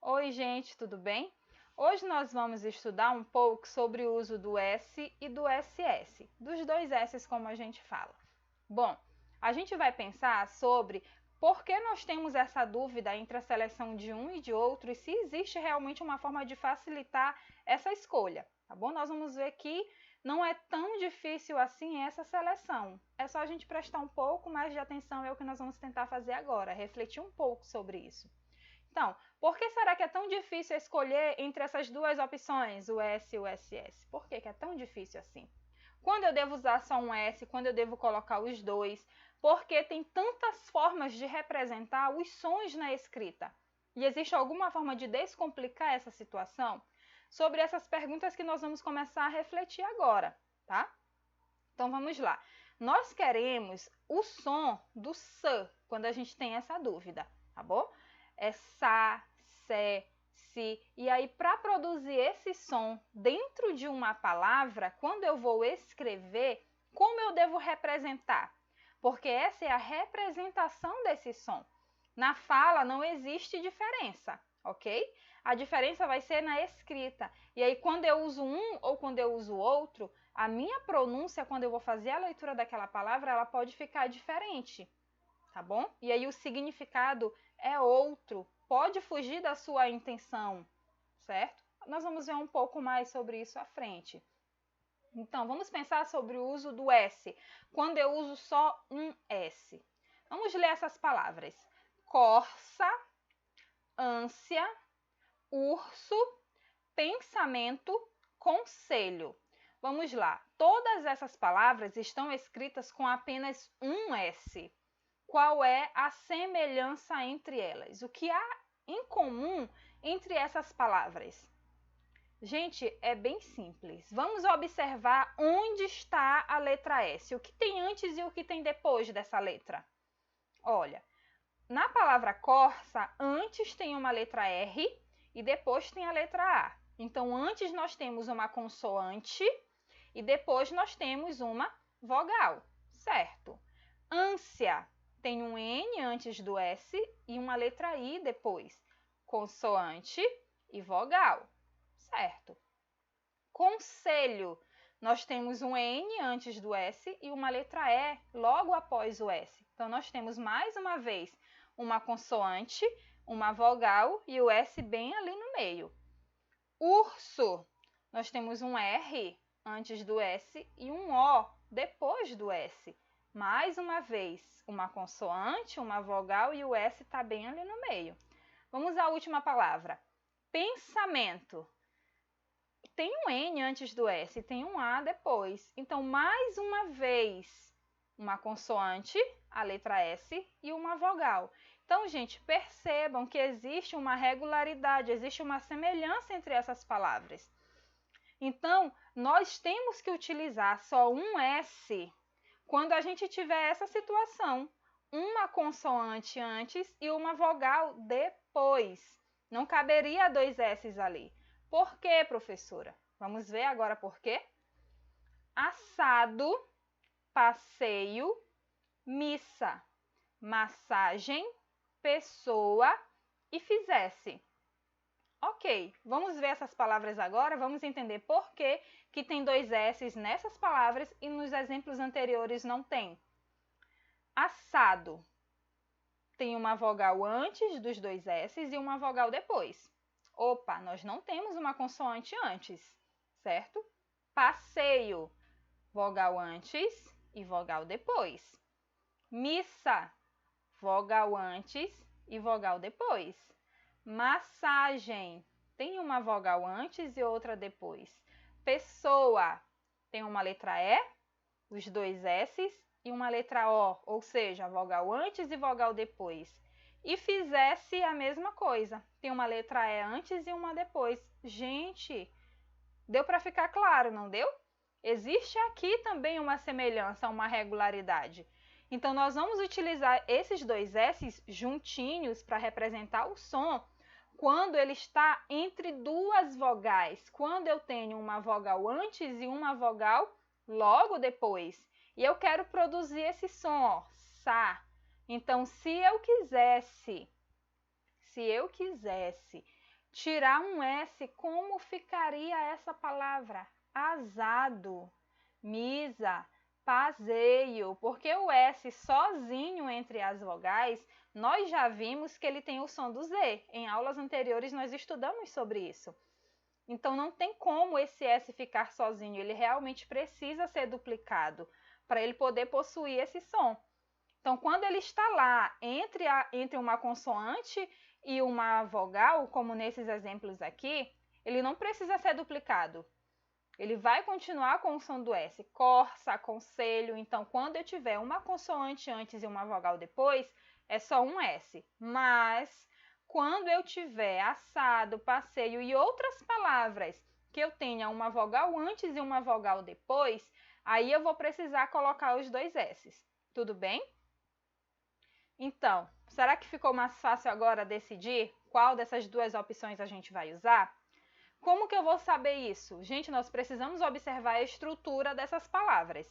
Oi, gente, tudo bem? Hoje nós vamos estudar um pouco sobre o uso do S e do SS, dos dois S's como a gente fala. Bom, a gente vai pensar sobre por que nós temos essa dúvida entre a seleção de um e de outro e se existe realmente uma forma de facilitar essa escolha, tá bom? Nós vamos ver que não é tão difícil assim essa seleção. É só a gente prestar um pouco mais de atenção, é o que nós vamos tentar fazer agora, refletir um pouco sobre isso. Então, por que será que é tão difícil escolher entre essas duas opções, o S e o SS? Por que é tão difícil assim? Quando eu devo usar só um S, quando eu devo colocar os dois? Porque tem tantas formas de representar os sons na escrita. E existe alguma forma de descomplicar essa situação? Sobre essas perguntas que nós vamos começar a refletir agora, tá? Então vamos lá. Nós queremos o som do S quando a gente tem essa dúvida, tá bom? É sa, se, si. E aí, para produzir esse som dentro de uma palavra, quando eu vou escrever, como eu devo representar? Porque essa é a representação desse som. Na fala não existe diferença, ok? A diferença vai ser na escrita. E aí, quando eu uso um ou quando eu uso outro, a minha pronúncia, quando eu vou fazer a leitura daquela palavra, ela pode ficar diferente, tá bom? E aí o significado é outro, pode fugir da sua intenção, certo? Nós vamos ver um pouco mais sobre isso à frente. Então, vamos pensar sobre o uso do S, quando eu uso só um S. Vamos ler essas palavras. Corça, ânsia, urso, pensamento, conselho. Vamos lá. Todas essas palavras estão escritas com apenas um S. Qual é a semelhança entre elas? O que há em comum entre essas palavras? Gente, é bem simples. Vamos observar onde está a letra S. O que tem antes e o que tem depois dessa letra? Olha, na palavra corça, antes tem uma letra R e depois tem a letra A. Então, antes nós temos uma consoante e depois nós temos uma vogal, certo? Ânsia tem um N antes do S e uma letra I depois. Consoante e vogal, certo? Conselho, nós temos um N antes do S e uma letra E logo após o S. Então, nós temos mais uma vez uma consoante, uma vogal e o S bem ali no meio. Urso, nós temos um R antes do S e um O depois do S. Mais uma vez, uma consoante, uma vogal e o S está bem ali no meio. Vamos à última palavra. Pensamento. Tem um N antes do S, tem um A depois. Então, mais uma vez, uma consoante, a letra S e uma vogal. Então, gente, percebam que existe uma regularidade, existe uma semelhança entre essas palavras. Então, nós temos que utilizar só um S quando a gente tiver essa situação, uma consoante antes e uma vogal depois. Não caberia dois S's ali. Por quê, professora? Vamos ver agora por quê? Assado, passeio, missa, massagem, pessoa e fizesse. Ok, vamos ver essas palavras agora, vamos entender por que tem dois S's nessas palavras e nos exemplos anteriores não tem. Assado tem uma vogal antes dos dois S's e uma vogal depois. Opa, nós não temos uma consoante antes, certo? Passeio, vogal antes e vogal depois. Missa, vogal antes e vogal depois. Massagem, tem uma vogal antes e outra depois. Pessoa, tem uma letra E, os dois S's e uma letra O, ou seja, vogal antes e vogal depois. E fizesse a mesma coisa, tem uma letra E antes e uma depois. Gente, deu para ficar claro, não deu? Existe aqui também uma semelhança, uma regularidade. Então, nós vamos utilizar esses dois S's juntinhos para representar o som quando ele está entre duas vogais, quando eu tenho uma vogal antes e uma vogal logo depois. E eu quero produzir esse som, ó, sa. Então, se eu quisesse tirar um S, como ficaria essa palavra? Azado, misa, paseio, porque o S sozinho entre as vogais, nós já vimos que ele tem o som do Z. Em aulas anteriores nós estudamos sobre isso. Então não tem como esse S ficar sozinho, ele realmente precisa ser duplicado para ele poder possuir esse som. Então, quando ele está lá entre uma consoante e uma vogal, como nesses exemplos aqui, ele não precisa ser duplicado. Ele vai continuar com o som do S. Corça, aconselho. Então, quando eu tiver uma consoante antes e uma vogal depois, é só um S. Mas, quando eu tiver assado, passeio e outras palavras que eu tenha uma vogal antes e uma vogal depois, aí eu vou precisar colocar os dois S's. Tudo bem? Então, será que ficou mais fácil agora decidir qual dessas duas opções a gente vai usar? Como que eu vou saber isso? Gente, nós precisamos observar a estrutura dessas palavras.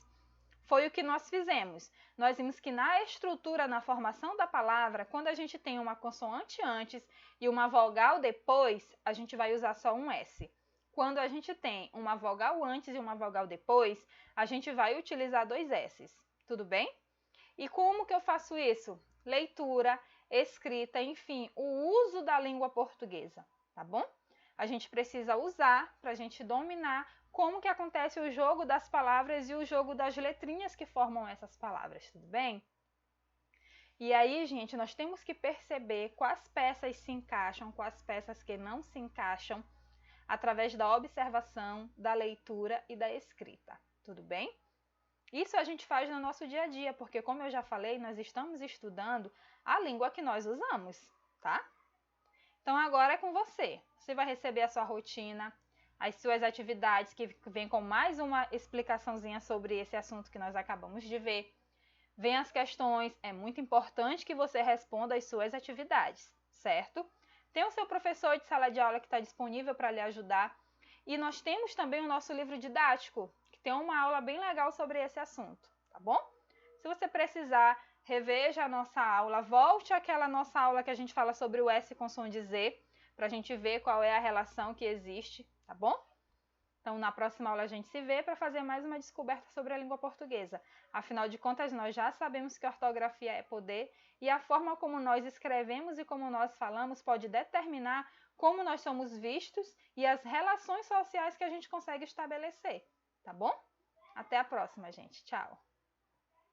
Foi o que nós fizemos. Nós vimos que na estrutura, na formação da palavra, quando a gente tem uma consoante antes e uma vogal depois, a gente vai usar só um S. Quando a gente tem uma vogal antes e uma vogal depois, a gente vai utilizar dois S's. Tudo bem? E como que eu faço isso? Leitura, escrita, enfim, o uso da língua portuguesa, tá bom? A gente precisa usar para a gente dominar como que acontece o jogo das palavras e o jogo das letrinhas que formam essas palavras, tudo bem? E aí, gente, nós temos que perceber quais peças se encaixam, quais peças que não se encaixam, através da observação, da leitura e da escrita, tudo bem? Isso a gente faz no nosso dia a dia, porque como eu já falei, nós estamos estudando a língua que nós usamos, tá? Então agora é com você. Você vai receber a sua rotina, as suas atividades, que vem com mais uma explicaçãozinha sobre esse assunto que nós acabamos de ver. Vem as questões, é muito importante que você responda as suas atividades, certo? Tem o seu professor de sala de aula que está disponível para lhe ajudar. E nós temos também o nosso livro didático, tem uma aula bem legal sobre esse assunto, tá bom? Se você precisar, reveja a nossa aula, volte àquela nossa aula que a gente fala sobre o S com som de Z, para a gente ver qual é a relação que existe, tá bom? Então, na próxima aula a gente se vê para fazer mais uma descoberta sobre a língua portuguesa. Afinal de contas, nós já sabemos que ortografia é poder e a forma como nós escrevemos e como nós falamos pode determinar como nós somos vistos e as relações sociais que a gente consegue estabelecer. Tá bom? Até a próxima, gente. Tchau!